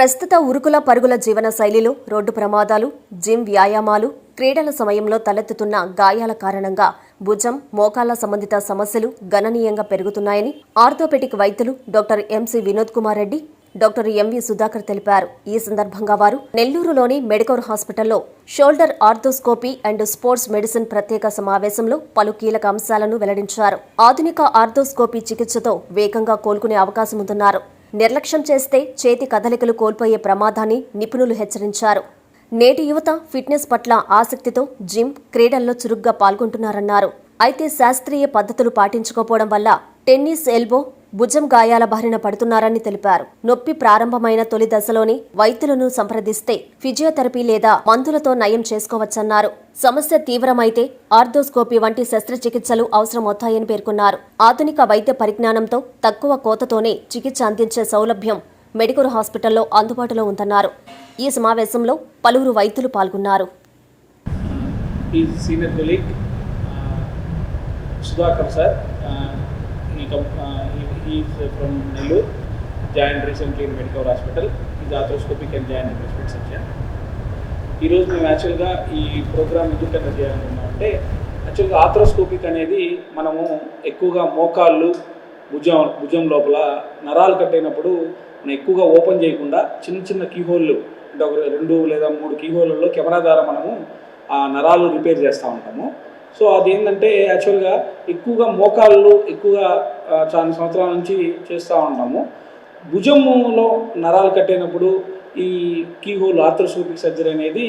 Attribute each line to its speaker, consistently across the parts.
Speaker 1: ప్రస్తుత ఉరుకుల పరుగుల జీవన శైలిలో రోడ్డు ప్రమాదాలు, జిమ్ వ్యాయామాలు, క్రీడల సమయంలో తలెత్తుతున్న గాయాల కారణంగా భుజం, మోకాళ్ల సంబంధిత సమస్యలు గణనీయంగా పెరుగుతున్నాయని ఆర్థోపెడిక్ వైద్యులు doctor MC Vinod Kumar Reddy, doctor MV Sudhakar తెలిపారు. ఈ సందర్భంగా వారు నెల్లూరులోని మెడికవర్ హాస్పిటల్లో shoulder arthroscopy and sports medicine ప్రత్యేక సమావేశంలో పలు కీలక అంశాలను వెల్లడించారు. ఆధునిక ఆర్థోస్కోపీ చికిత్సతో వేగంగా కోలుకునే అవకాశం ఉందన్నారు. నిర్లక్ష్యం చేస్తే చేతి కదలికలు కోల్పోయే ప్రమాదాన్ని నిపుణులు హెచ్చరించారు. నేటి యువత ఫిట్నెస్ పట్ల ఆసక్తితో జిమ్, క్రీడల్లో చురుగ్గా పాల్గొంటున్నారన్నారు. అయితే శాస్త్రీయ పద్ధతులు పాటించకపోవడం వల్ల టెన్నిస్ ఎల్బో, భుజం గాయాల బారిన పడుతున్నారని తెలిపారు. నొప్పి ప్రారంభమైన తొలి దశలోని వైద్యులను సంప్రదిస్తే ఫిజియోథెరపీ లేదా మందులతో నయం చేసుకోవచ్చన్నారు. సమస్య తీవ్రమైతే ఆర్థోస్కోపీ వంటి శస్త్రచికిత్సలు అవసరమవుతాయని పేర్కొన్నారు. ఆధునిక వైద్య పరిజ్ఞానంతో తక్కువ కోతతోనే చికిత్స అందించే సౌలభ్యం మెడికల్ హాస్పిటల్లో అందుబాటులో ఉందన్నారు. ఈ సమావేశంలో పలువురు వైద్యులు పాల్గొన్నారు.
Speaker 2: He is from Nellore, joined recently in Medicover Hospital. He is arthroscopic and joint replacement surgeon. ఈ రోజు మేము యాక్చువల్గా ఈ ప్రోగ్రామ్ ఎందుకు కండక్ట్ చేయాలనుకున్నామంటే, యాక్చువల్గా ఆర్థ్రోస్కోపిక్ అనేది మనము ఎక్కువగా మోకాళ్ళు, భుజం లోపల నరాలు కట్టయినప్పుడు మనం ఎక్కువగా ఓపెన్ చేయకుండా చిన్న చిన్న కీహోళ్ళు, అంటే ఒక 2 లేదా 3 కీహోళ్ళలో కెమెరా ద్వారా మనము ఆ నరాలు రిపేర్ చేస్తూ ఉంటాము. సో అదేంటంటే యాక్చువల్గా ఎక్కువగా మోకాళ్ళు ఎక్కువగా చాలా సంవత్సరాల నుంచి చేస్తూ ఉంటాము. భుజములో నరాలు కట్టినప్పుడు ఈ కీహోల్ ఆర్థ్రోస్కోపిక్ సర్జరీ అనేది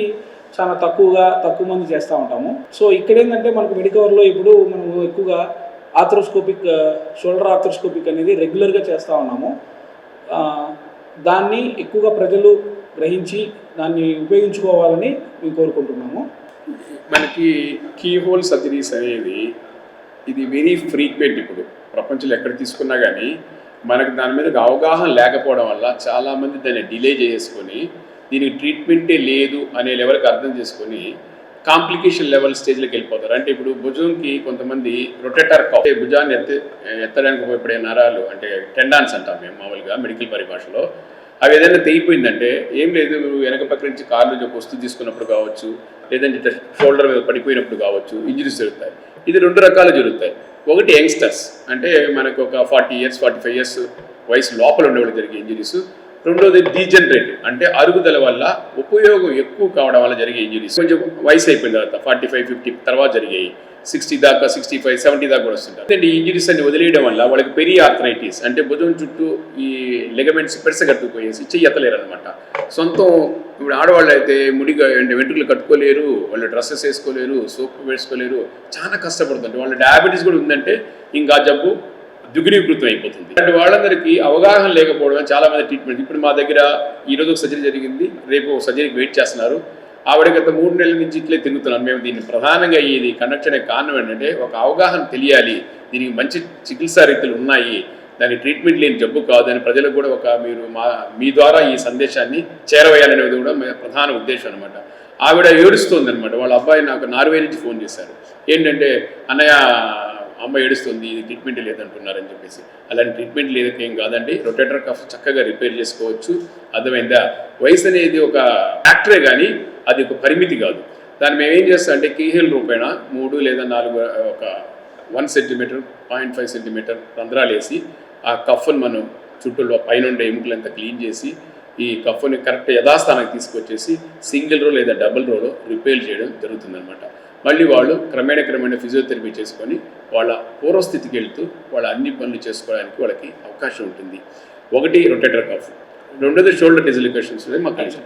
Speaker 2: చాలా తక్కువ మంది చేస్తూ ఉంటాము. సో ఇక్కడ ఏంటంటే మనకు మెడికవర్లో ఇప్పుడు మనము ఎక్కువగా ఆర్థ్రోస్కోపిక్, షోల్డర్ ఆర్థ్రోస్కోపిక్ అనేది రెగ్యులర్గా చేస్తూ ఉన్నాము. దాన్ని ఎక్కువగా ప్రజలు గ్రహించి దాన్ని ఉపయోగించుకోవాలని మేము కోరుకుంటున్నాము.
Speaker 3: మనకి కీహోల్ సర్జరీస్ అనేవి ఇది వెరీ ఫ్రీక్వెంట్. ఇప్పుడు ప్రపంచంలో ఎక్కడ తీసుకున్నా కానీ మనకు దాని మీద అవగాహన లేకపోవడం వల్ల చాలామంది దాన్ని డిలే చేసుకొని దీనికి ట్రీట్మెంటే లేదు అనే లెవెల్కి అర్థం చేసుకొని కాంప్లికేషన్ లెవెల్ స్టేజ్లోకి వెళ్ళిపోతారు. అంటే ఇప్పుడు భుజంకి కొంతమంది రొటేటర్ కఫ్, భుజాన్ని ఎత్తడానికి ఉపయోగపడే నరాలు, అంటే టెండాన్స్ అంటాం మేము మామూలుగా మెడికల్ పరిభాషలో. అవి ఏదైనా తెగిపోయిందంటే ఏం లేదు, వెనక పక్క నుంచి కార్లు వస్తువు తీసుకున్నప్పుడు కావచ్చు, లేదంటే షోల్డర్ మీద పడిపోయినప్పుడు కావచ్చు, ఇంజరీస్ జరుగుతాయి. ఇది 2 రకాలు జరుగుతాయి. ఒకటి యంగ్స్టర్స్, అంటే మనకు ఒక 40 years 45 years వయసు లోపల ఉండేవాళ్ళు జరిగే ఇంజరీస్. రెండోది డీజనరేటివ్, అంటే అరుగుదల వల్ల ఉపయోగం ఎక్కువ కావడం వల్ల జరిగే ఇంజరీస్. కొంచెం వయసు అయిపోయిన తర్వాత 45 50 తర్వాత జరిగాయి. 60 దాకా, 65 70 దాకా కూడా వస్తుంటారు. ఈ ఇంజరీస్ అన్ని వదిలేయడం వల్ల వాళ్ళకి పెరి ఆర్థరైటిస్, అంటే భుజం చుట్టూ ఈ లెగమెంట్స్ పెరసగట్టుకుపోయేసి చెయ్యతలేరు అనమాట. సొంతం ఇప్పుడు ఆడవాళ్ళు అయితే ముడిగా అంటే వెంట్రుకలు కట్టుకోలేరు, వాళ్ళు డ్రెస్సెస్ వేసుకోలేరు, సోప్ వేసుకోలేరు, చాలా కష్టపడుతుంది. వాళ్ళ డయాబెటీస్ కూడా ఉందంటే ఇంకా జబ్బు దుగునీకృతం అయిపోతుంది. అంటే వాళ్ళందరికీ అవగాహన లేకపోవడం చాలామంది ట్రీట్మెంట్. ఇప్పుడు మా దగ్గర ఈరోజు ఒక సర్జరీ జరిగింది, రేపు ఒక సర్జరీకి వెయిట్ చేస్తున్నారు. ఆవిడ గత 3 నెలల నుంచి ఇట్లే తిరుగుతున్నాం. మేము దీన్ని ప్రధానంగా ఇది కండక్ట్ అనే కారణం ఏంటంటే, ఒక అవగాహన తెలియాలి, దీనికి మంచి చికిత్సా రీతులు ఉన్నాయి, దాని ట్రీట్మెంట్ లేని జబ్బు కాదు అని ప్రజలకు కూడా మీరు మీ ద్వారా ఈ సందేశాన్ని చేరవేయాలనేది కూడా ప్రధాన ఉద్దేశం అనమాట. ఆవిడ ఏడుస్తుంది అనమాట. వాళ్ళ అబ్బాయి నాకు నార్వే నుంచి ఫోన్ చేశారు. ఏంటంటే, అన్నయ్య అమ్మ ఏడుస్తుంది, ఇది ట్రీట్మెంట్ లేదంటున్నారని చెప్పేసి. అలాంటి ట్రీట్మెంట్ లేదేం కాదండి, రొటేటర్ కఫ్ చక్కగా రిపేర్ చేసుకోవచ్చు. అర్థమైందా? వయసు అనేది ఒక ఫ్యాక్టరే కానీ అది ఒక పరిమితి కాదు. దాన్ని మేము ఏం చేస్తాం అంటే, కీహోల్ రూపేణ 3 లేదా 4 ఒక 1 సెంటీమీటర్ 0.5 సెంటీమీటర్ రంధ్రాలు వేసి ఆ కఫ్ను మనం చుట్టూ పైన ఉండే ఎముకలంతా క్లీన్ చేసి ఈ కఫ్ని కరెక్ట్ యథాస్థానానికి తీసుకొచ్చేసి సింగిల్ రో లేదా డబుల్ రోలో రిపేర్ చేయడం జరుగుతుందన్నమాట. మళ్ళీ వాళ్ళు క్రమేణా ఫిజియోథెరపీ చేసుకొని వాళ్ళ పూర్వస్థితికి వెళ్తూ వాళ్ళ అన్ని పనులు చేసుకోవడానికి వాళ్ళకి అవకాశం ఉంటుంది. ఒకటి రొటేటర్ కఫ్, రెండోది షోల్డర్ డిస్లోకేషన్స్. మాకు కలిసి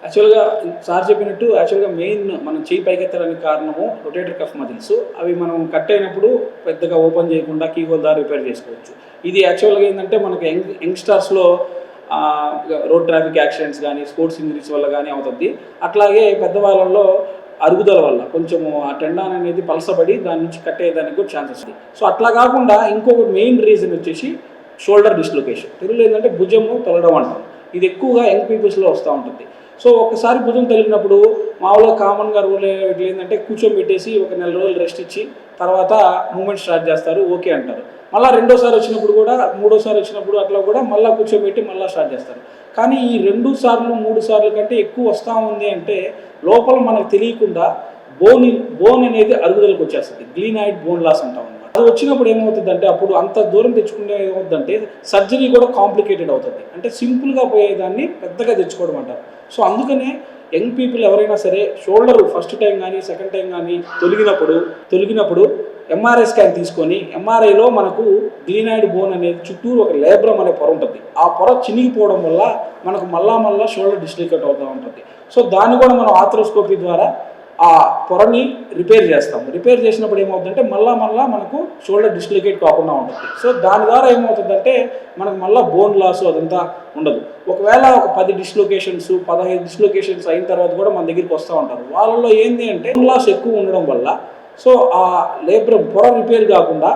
Speaker 2: యాక్చువల్గా సార్ చెప్పినట్టు యాక్చువల్గా మెయిన్ మనం చేయి పైకెత్తడానికి కారణము రొటేటర్ కఫ్ మజిల్స్. అవి మనం కట్ అయినప్పుడు పెద్దగా ఓపెన్ చేయకుండా కీహోల్ ద్వారా రిపేర్ చేసుకోవచ్చు. ఇది యాక్చువల్గా ఏంటంటే మనకు యంగ్స్టర్స్లో రోడ్ ట్రాఫిక్ యాక్సిడెంట్స్ కానీ, స్పోర్ట్స్ ఇంజరీస్ వల్ల కానీ అవుతుంది. అట్లాగే పెద్దవాళ్ళలో అరుగుదల వల్ల కొంచెము ఆ టెండాన్ అనేది పలసబడి దాని నుంచి కట్ అయ్యేదానికి కూడా ఛాన్సెస్ ఉంది. సో అట్లా కాకుండా ఇంకొక మెయిన్ రీజన్ వచ్చేసి షోల్డర్ డిస్లోకేషన్. తెలుగులో ఏంటంటే భుజము తొలగడం అంటాం. ఇది ఎక్కువగా యంగ్ పీపుల్స్లో వస్తూ ఉంటుంది. సో ఒకసారి భుజం తగిలినప్పుడు మామూలుగా కామన్గా రూల్ ఏంటంటే కూర్చోబెట్టేసి ఒక 1 నెల రోజులు రెస్ట్ ఇచ్చి తర్వాత మూమెంట్ స్టార్ట్ చేస్తారు, ఓకే అంటారు. మళ్ళీ రెండోసారి వచ్చినప్పుడు కూడా, మూడోసారి వచ్చినప్పుడు అట్లా కూడా మళ్ళీ కూర్చోబెట్టి మళ్ళీ స్టార్ట్ చేస్తారు. కానీ ఈ 2 సార్లు 3 సార్లు కంటే ఎక్కువ వస్తూ ఉంది అంటే లోపల మనకు తెలియకుండా బోన్ అనేది అరుగుదలకు వచ్చేస్తుంది. గ్లీనాయిడ్ బోన్ లాస్ అంటాం అన్నమాట. అది వచ్చినప్పుడు ఏమవుతుందంటే అప్పుడు అంత దూరం తెచ్చుకునే ఏమవుతుందంటే సర్జరీ కూడా కాంప్లికేటెడ్ అవుతుంది. అంటే సింపుల్గా పోయేదాన్ని పెద్దగా తెచ్చుకోవడం అంటారు. సో అందుకనే యంగ్ పీపుల్ ఎవరైనా సరే షోల్డర్ ఫస్ట్ టైం కానీ సెకండ్ టైం కానీ తొలగినప్పుడు ఎంఆర్ఐ స్కాన్ తీసుకొని ఎంఆర్ఐలో మనకు గ్లీనాయిడ్ బోన్ అనేది చుట్టూరు ఒక లేబ్రమ్ అనే పొర ఉంటుంది. ఆ పొర చినిగిపోవడం వల్ల మనకు మళ్ళా షోల్డర్ డిస్లోకేట్ అవుతూ ఉంటుంది. సో దాన్ని కూడా మనం ఆర్థ్రోస్కోపీ ద్వారా ఆ పొరని రిపేర్ చేస్తాం. రిపేర్ చేసినప్పుడు ఏమవుతుందంటే మళ్ళా మనకు షోల్డర్ డిస్లోకేట్ కాకుండా ఉంటుంది. సో దాని ద్వారా ఏమవుతుందంటే మనకు మళ్ళీ బోన్ లాస్ అదంతా ఉండదు. ఒకవేళ ఒక 10 డిస్లోకేషన్స్ 15 డిస్లోకేషన్స్ అయిన తర్వాత కూడా మన దగ్గరికి వస్తూ ఉంటారు. వాళ్ళలో ఏంటి అంటే బోన్ లాస్ ఎక్కువ ఉండడం వల్ల సో ఆ లేబ్రమ్ పొర రిపేర్ కాకుండా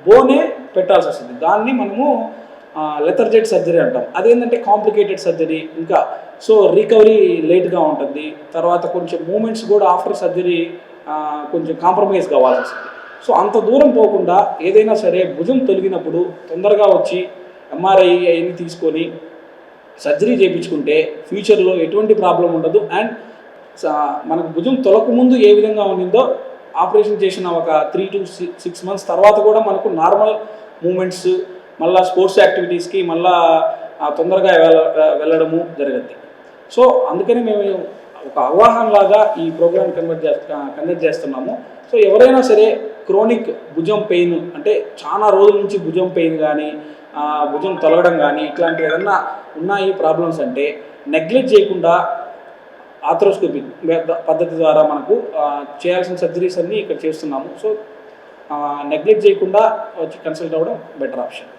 Speaker 2: బోనే పెట్టాల్సి వస్తుంది. దాన్ని మనము లెథర్జెట్ సర్జరీ అంటాం. అదేంటంటే కాంప్లికేటెడ్ సర్జరీ, ఇంకా సో రికవరీ లేట్గా ఉంటుంది. తర్వాత కొంచెం మూమెంట్స్ కూడా ఆఫ్టర్ సర్జరీ కొంచెం కాంప్రమైజ్ కావాల్సి వస్తుంది. సో అంత దూరం పోకుండా ఏదైనా సరే భుజం తొలగినప్పుడు తొందరగా వచ్చి ఎంఆర్ఐ అవన్నీ తీసుకొని సర్జరీ చేయించుకుంటే ఫ్యూచర్లో ఎటువంటి ప్రాబ్లం ఉండదు. అండ్ మనకు భుజం తొలకముందు ఏ విధంగా ఉండిందో ఆపరేషన్ చేసిన ఒక 3 to 6 months తర్వాత కూడా మనకు నార్మల్ మూమెంట్స్, మళ్ళీ స్పోర్ట్స్ యాక్టివిటీస్కి మళ్ళీ తొందరగా వెళ్ళడము జరుగుద్ది. సో అందుకని మేము ఒక అవగాహనలాగా ఈ ప్రోగ్రామ్ కండక్ట్ చేస్తున్నాము. సో ఎవరైనా సరే క్రోనిక్ భుజం పెయిన్ అంటే చాలా రోజుల నుంచి భుజం పెయిన్ కానీ భుజం తొలగడం కానీ ఇట్లాంటివి ఏదన్నా ఉన్నాయి ప్రాబ్లమ్స్ అంటే నెగ్లెక్ట్ చేయకుండా ఆర్థ్రోస్కోపీ పద్ధతి ద్వారా మనకు చేయాల్సిన సర్జరీస్ అన్నీ ఇక్కడ చేస్తున్నాము. సో నెగ్లెక్ట్ చేయకుండా వచ్చి కన్సల్ట్ అవ్వడం బెటర్ ఆప్షన్.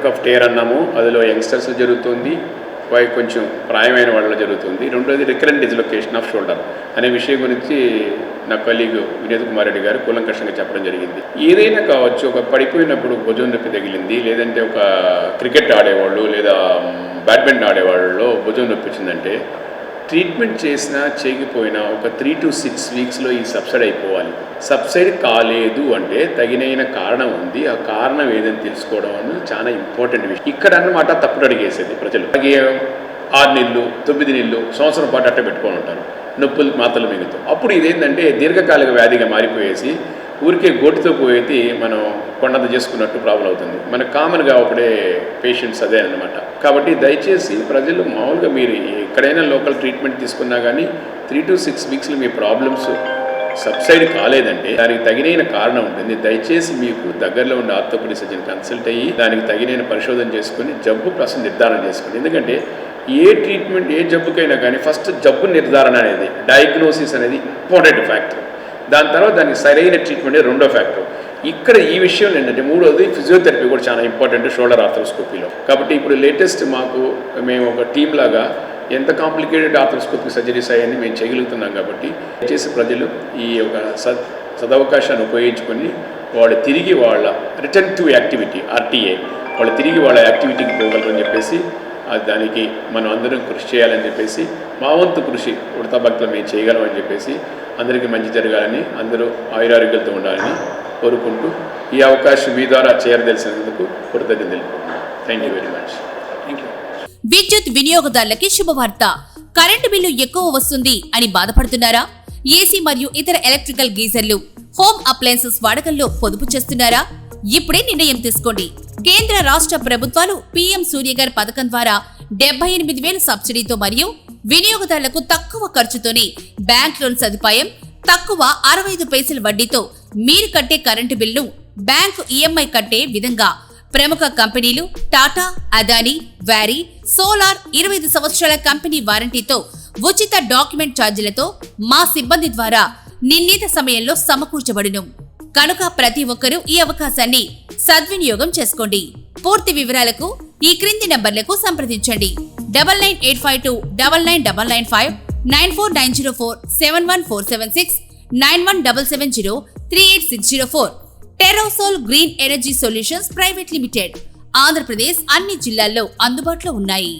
Speaker 3: ఆఫ్ టేర్ అన్నాము, అందులో యంగ్స్టర్స్ జరుగుతుంది, కొంచెం ప్రాయమైన వాళ్ళలో జరుగుతుంది. రెండోది రికరెంట్ డిస్లొకేషన్ ఆఫ్ షోల్డర్ అనే విషయం గురించి నా కలీగ్ వినోద్ కుమార్ రెడ్డి గారు కూలంకషంగా చెప్పడం జరిగింది. ఏదైనా కావచ్చు, ఒక పడిపోయినప్పుడు భుజం నొప్పి తగిలింది, లేదంటే ఒక క్రికెట్ ఆడేవాళ్ళు లేదా బ్యాడ్మింటన్ ఆడేవాళ్ళలో భుజం నొప్పి వచ్చిందంటే ట్రీట్మెంట్ చేసినా చేయకపోయినా ఒక 3 to 6 weeksలో ఈ సబ్సైడ్ అయిపోవాలి. సబ్సైడ్ కాలేదు అంటే తగినైన కారణం ఉంది, ఆ కారణం ఏదని తెలుసుకోవడం అనేది చాలా ఇంపార్టెంట్ విషయం. ఇక్కడ అన్నమాట తప్పుడు అడిగేసేది ప్రజలు. అలాగే 6 నెలలు 9 నెలలు సంవత్సరం పాటు అట్ట పెట్టుకొని ఉంటారు, నొప్పులు మాత్రలు మిగులుతాం. అప్పుడు ఇదేంటంటే దీర్ఘకాలిక వ్యాధిగా మారిపోయేసి ఊరికే గోటితో పోయేది మనం కొండంత చేసుకున్నట్టు ప్రాబ్లం అవుతుంది. మనకు కామన్గా అప్పుడే పేషెంట్స్ అదే అన్నమాట. కాబట్టి దయచేసి ప్రజలు మామూలుగా మీరు ఎక్కడైనా లోకల్ ట్రీట్మెంట్ తీసుకున్నా కానీ 3 to 6 weeksలో మీ ప్రాబ్లమ్స్ సబ్సైడ్ కాలేదంటే దానికి తగినైన కారణం ఉంటుంది. దయచేసి మీకు దగ్గరలో ఉన్న ఆర్థోపెడిక్ సర్జన్ కన్సల్ట్ అయ్యి దానికి తగినైన పరిశోధన చేసుకుని జబ్బు ప్రశ్న నిర్ధారణ చేసుకుని, ఎందుకంటే ఏ ట్రీట్మెంట్ ఏ జబ్బుకైనా కానీ ఫస్ట్ జబ్బు నిర్ధారణ అనేది డయాగ్నోసిస్ అనేది ఇంపార్టెంట్ ఫ్యాక్టర్. దాని తర్వాత దానికి సరైన ట్రీట్మెంట్ రెండో ఫ్యాక్టర్. ఇక్కడ ఈ విషయం ఏంటంటే మూడోది ఫిజియోథెరపీ కూడా చాలా ఇంపార్టెంట్ షోల్డర్ ఆర్థ్రోస్కోపీలో. కాబట్టి ఇప్పుడు లేటెస్ట్ మేము ఒక టీమ్ లాగా ఎంత కాంప్లికేటెడ్ ఆర్థ్రోస్కోపిక్ సర్జరీస్ అయ్యని మేము చేయగలుగుతున్నాం. కాబట్టి దయచేసి ప్రజలు ఈ ఒక సదవకాశాన్ని ఉపయోగించుకొని వాళ్ళు తిరిగి వాళ్ళ రిటర్న్ టు యాక్టివిటీ RTA వాళ్ళు తిరిగి వాళ్ళ యాక్టివిటీకి పోగలరు అని చెప్పేసి దానికి మనం అందరం కృషి చేయాలని చెప్పేసి మా వంతు కృషి ఉడతా భక్తులు మేము చేయగలమని చెప్పేసి అందరికీ మంచి జరగాలని, అందరూ ఆయురారోగ్యాలతో ఉండాలని కోరుకుంటూ ఈ అవకాశం మీ ద్వారా చేరదలిసినందుకు కృతజ్ఞతలు తెలుపుకుంటున్నాను. Thank you very much.
Speaker 4: విద్యుత్ వినియోగదారులకి శుభవార్త. కరెంటు బిల్లు ఎక్కువ వస్తుంది అని బాధపడుతున్నారా? ఏసీ మరియు ఇతర ఎలక్ట్రికల్ గీజర్లు, హోమ్ అప్లయన్సెస్ వాడకంలో పొదుపు చేస్తున్నారా? ఇప్పుడే నిర్ణయం తీసుకోండి. కేంద్ర రాష్ట్ర ప్రభుత్వాలు PM సూర్యగర్ పథకం ద్వారా 78,000 సబ్సిడీతో మరియు వినియోగదారులకు తక్కువ ఖర్చుతోనే బ్యాంక్ లోన్ సదుపాయం, తక్కువ 65 పైసల వడ్డీతో మీరు కట్టే కరెంటు బిల్లు బ్యాంకు EMI కట్టే విధంగా ప్రముఖ కంపెనీలు టాటా, అదానీ, వ్యారీ, సోలార్ 25 సంవత్సరాల కంపెనీ వారంటీతో ఉచిత డాక్యుమెంట్ ఛార్జీలతో మా సిబ్బంది ద్వారా నిర్ణీత సమయంలో సమకూర్చబడును. కనుక ప్రతి ఒక్కరూ ఈ అవకాశాన్ని సద్వినియోగం చేసుకోండి. పూర్తి వివరాలకు ఈ క్రింది నంబర్లకు సంప్రదించండి. 9985 2999995, 94904 71476, 917770 38604. Terosol green energy solutions private limited, Andhra Pradesh అన్ని జిల్లాల్లో అందుబాటులో ఉన్నాయి.